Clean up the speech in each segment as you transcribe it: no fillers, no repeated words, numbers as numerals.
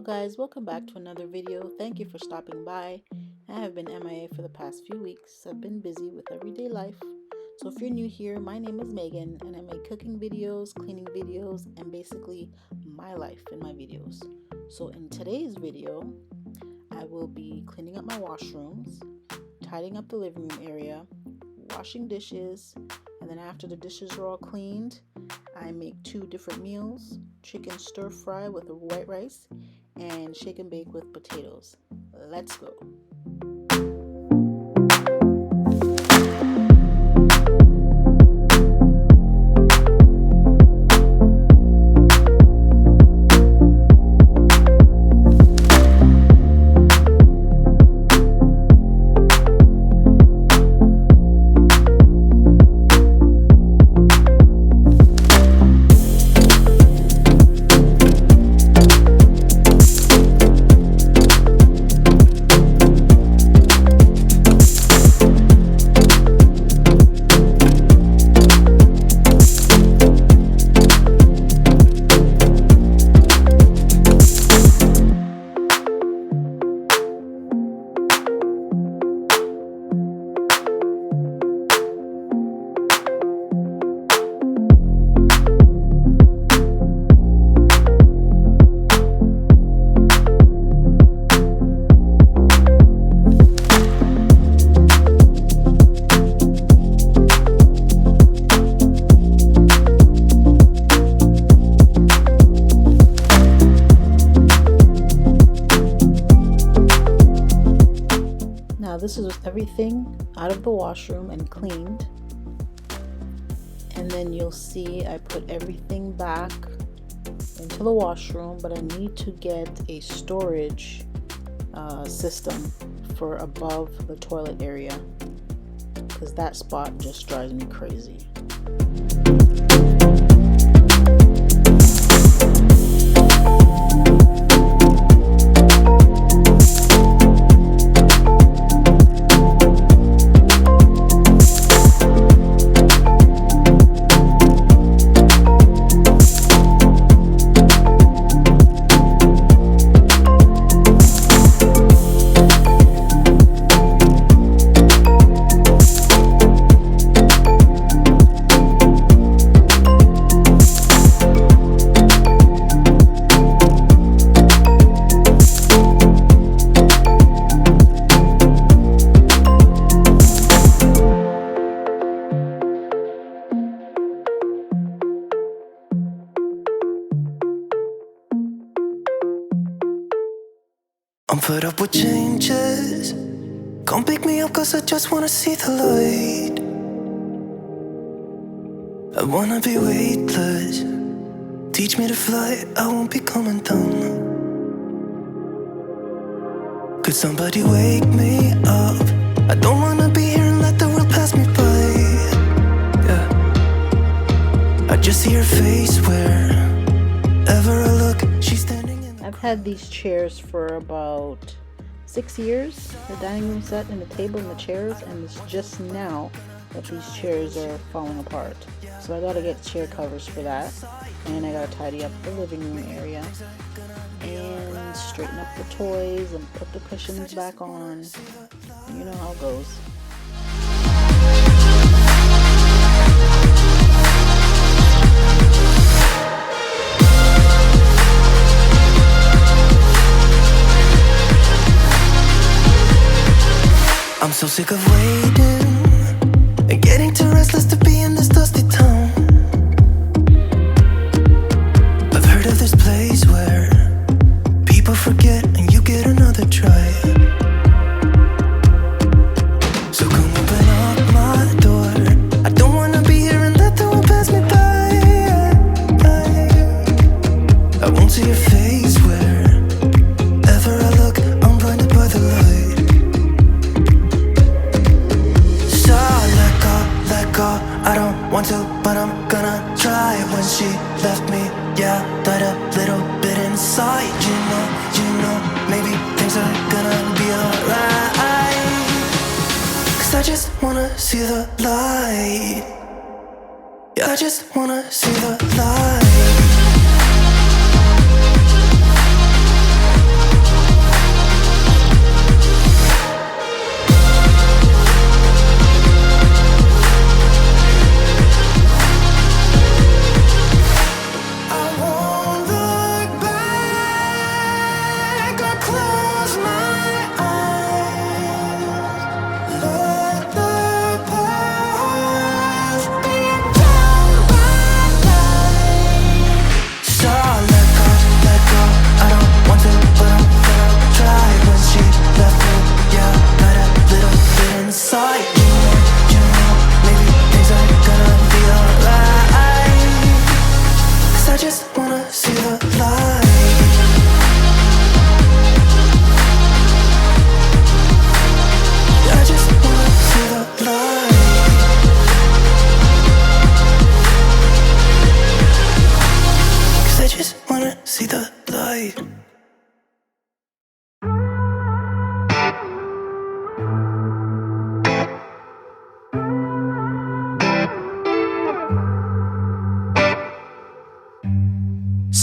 guys, welcome back to another video. Thank you for stopping by. I have been MIA for the past few weeks. I've been busy with everyday life. So if you're new here, my name is Megan and I make cooking videos, cleaning videos, and basically my life in my videos. So in today's video, I will be cleaning up my washrooms, tidying up the living room area, washing dishes, and then after the dishes are all cleaned, I make two different meals: chicken stir fry with white rice and shake and bake with potatoes. Let's go. This is everything out of the washroom and cleaned, and then you'll see I put everything back into the washroom, but I need to get a storage system for above the toilet area because that spot just drives me crazy. I'm fed up with changes. Come pick me up cause I just wanna see the light. I wanna be weightless. Teach me to fly, I won't be coming down. Could somebody wake me up? I don't wanna be here and let the world pass me by. Yeah, I just see her face wherever I look. She's standing in the I've had these chairs for about 6 years, the dining room set and the table and the chairs, and it's just now that these chairs are falling apart. So I gotta get chair covers for that, and I gotta tidy up the living room area and straighten up the toys and put the cushions back on. You know how it goes. I'm so sick of waiting and getting too restless to be in this dusty town. I've heard of this place where people forget and you get another try. So come open up my door. I don't wanna be here and let the world pass me by. I won't see your face wherever I look. I'm blinded by the light. I don't want to, but I'm gonna try. When she left me, yeah, died a little bit inside. You know, maybe things are gonna be alright. Cause I just wanna see the light. Yeah, I just wanna see the light.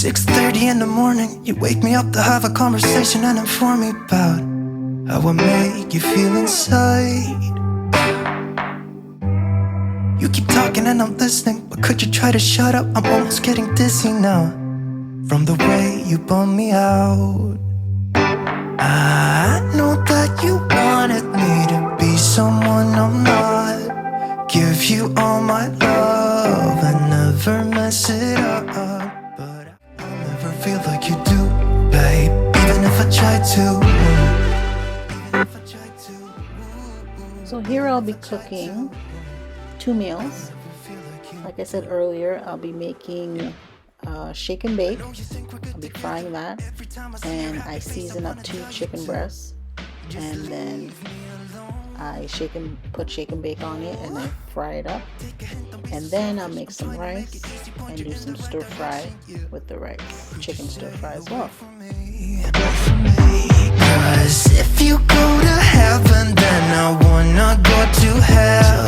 6:30 in the morning, you wake me up to have a conversation and inform me about how I make you feel inside. You keep talking and I'm listening, but could you try to shut up? I'm almost getting dizzy now from the way you bum me out. I know that you wanted me to be someone I'm not, give you all my love and never mess it up, but I'll never feel like you do, babe, even if I try to. So here I'll be cooking 2 meals. Like I said earlier, I'll be making shake and bake. I'll be frying that, and I season up 2 chicken breasts, and then I put shake and bake on it, and I fry it up, and then I'll make some rice and do some stir fry with the rice, chicken stir fry as well. 'Cause if you go to heaven, then I wanna go to hell.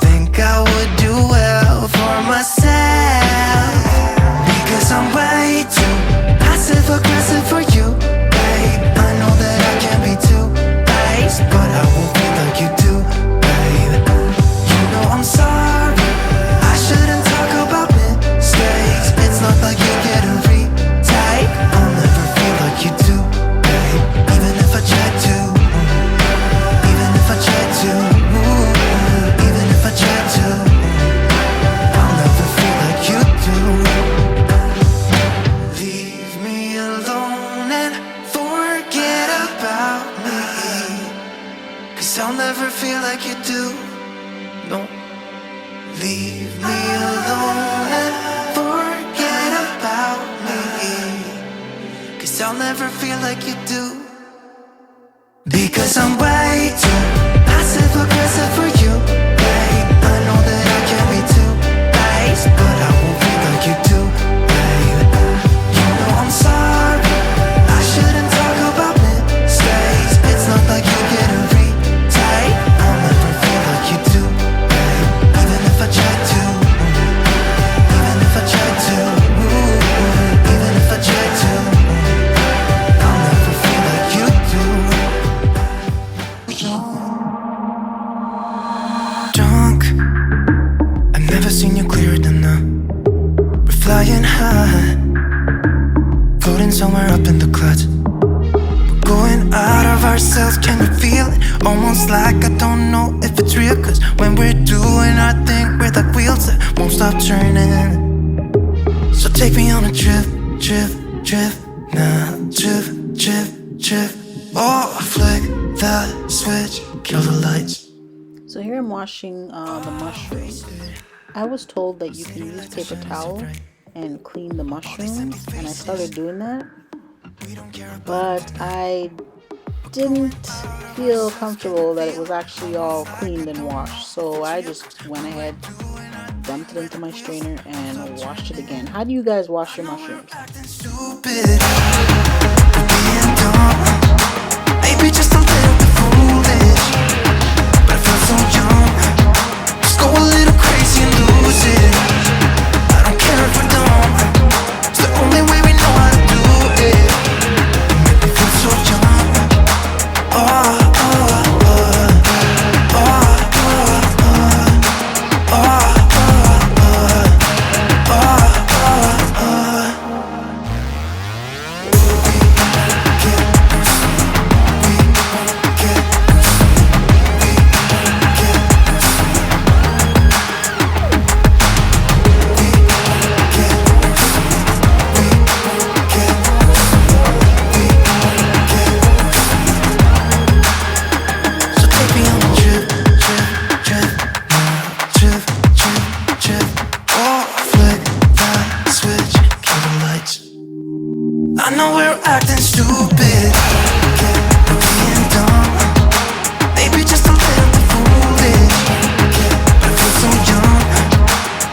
Think I would do well for myself, because I'm way too passive aggressive for you, babe. I know that I can be too nice, but I won't be like you do, babe. You know I'm sorry, I shouldn't talk about mistakes. It's not like you get a retake. I'll never feel like you do, babe, even if I try to. Even if I try to. Even if I try to. I'll never feel like you do. Leave me alone and forget about me, 'cause I'll never feel like you do. No. Leave me alone and forget about me, 'cause I'll never feel like you do. Because I'm way too passive aggressive for you, babe. I know that I can be too nice, but I won't feel like you do, babe. You know I'm sorry, I shouldn't talk about mistakes. It's not like you get a retake. I'll never feel like you do, babe, even if I try to. Even if I try to. Even if I try to. I'll never feel like you do. Drunk, I've never seen you clearer than now. We're flying high, floating somewhere up in the clouds. We're going out of ourselves, can you feel it? Almost like I don't know if it's real, 'cause when we're doing our thing, we're like wheels that won't stop turning. So take me on a trip, trip, trip, now trip, trip, trip. Oh, flick that switch, kill the lights. So here I'm washing the mushrooms. I was told that you can use paper towel and clean the mushrooms, and I started doing that, but I didn't feel comfortable that it was actually all cleaned and washed, so I just went ahead, dumped it into my strainer, and washed it again. How do you guys wash your mushrooms? Maybe just a little bit foolish, but I feel so young. Just go a little crazy and lose it. I don't care if we're dumb, it's the only way we know how to do it. You make me feel so young. Oh, oh, oh, oh, oh, oh, oh, oh, oh. I know we're acting stupid, we're being dumb, maybe just a little bit foolish, but I feel so young.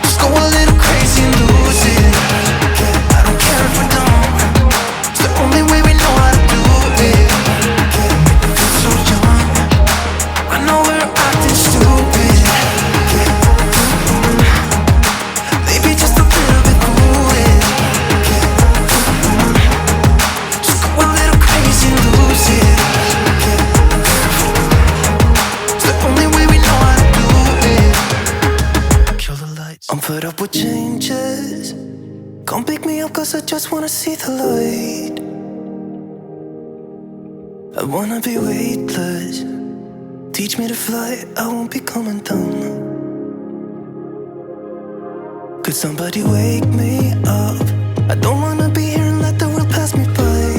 Just go a little crazy and lose it. I don't care if we're dumb, it's the only way we know how to do it. Make me feel so young. I know we're acting stupid, maybe just a little bit foolish. up with changes. Come pick me up cause I just wanna see the light. I wanna be weightless. Teach me to fly, I won't be coming down. Could somebody wake me up? I don't wanna be here and let the world pass me by.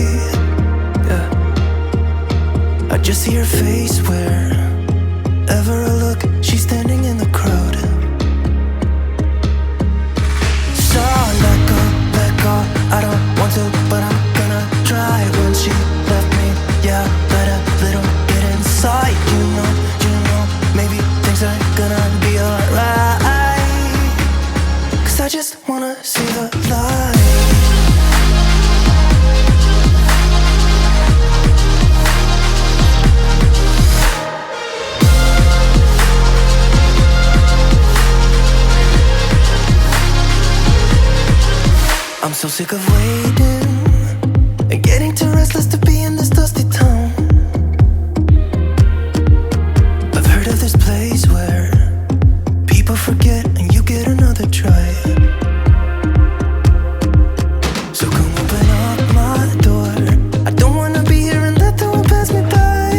Yeah. I just see her face wherever I look. She's standing in the crowd. So let go, I don't want to, but I'm gonna try. When she left me, yeah, let a little bit inside. You know, maybe things are gonna be alright. Cause I just wanna see the light. I'm so sick of waiting and getting too restless to be in this dusty town. I've heard of this place where people forget and you get another try. So come open up my door. I don't wanna be here and let the world pass me by.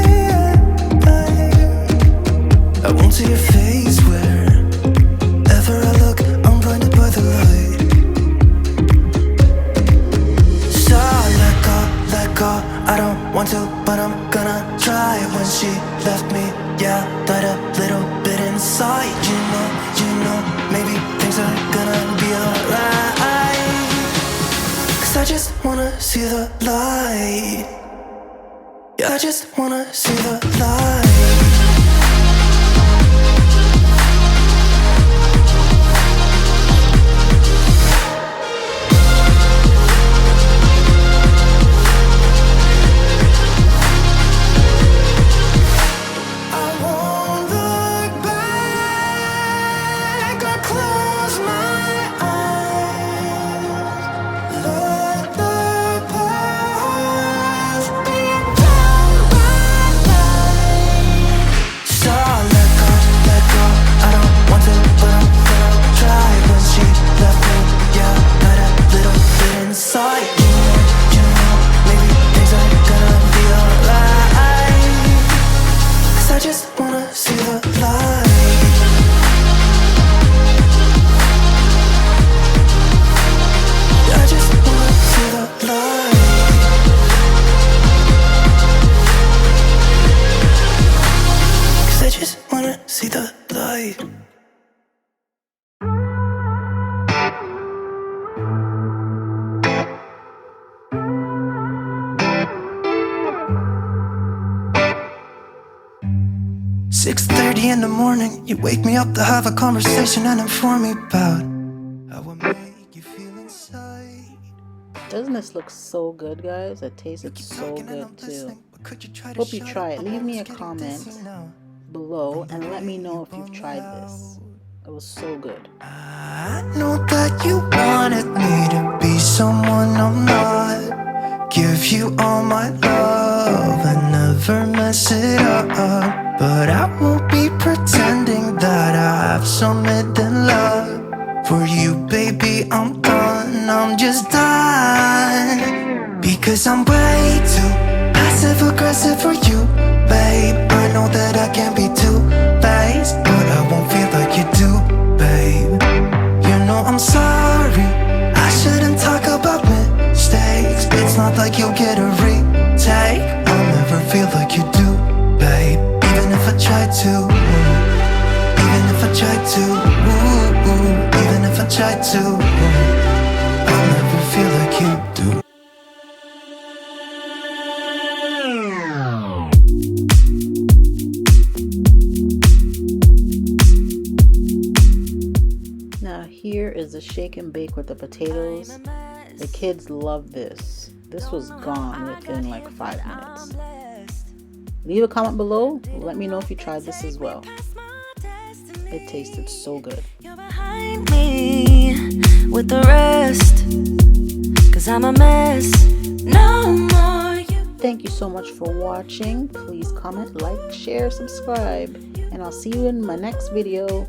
I won't see your face wherever I look. I'm blinded by the light. I don't want to, but I'm gonna try. When she left me, yeah, died a little bit inside. You know, maybe things are gonna be alright. Cause I just wanna see the light. Yeah, I just wanna see the light. See the light. "6:30 in the morning, you wake me up to have a conversation and inform me about how I make you feel inside." Doesn't this look so good, guys? It tasted so good too. Hope you try it. Leave me a comment below and let me know if you've tried this. It was so good. I know that you wanted me to be someone I'm not. Give you all my love and never mess it up. But I won't be pretending that I have some hidden love. For you, baby, I'm done. I'm just done. Because I'm way too passive-aggressive for you, babe. I know that I can be two-faced, but I won't feel like you do, babe. You know I'm sorry, I shouldn't talk about mistakes. It's not like you'll get a retake. I'll never feel like you do, babe. Even if I try to, even if I try to, even if I try to, I'll never feel like you do. Here is the shake and bake with the potatoes. The kids love this. This was gone within like 5 minutes. Leave a comment below. Let me know if you tried this as well. It tasted so good. You're behind me with the rest, 'cause I'm a mess. No more you. Thank you so much for watching. Please comment, like, share, subscribe, and I'll see you in my next video.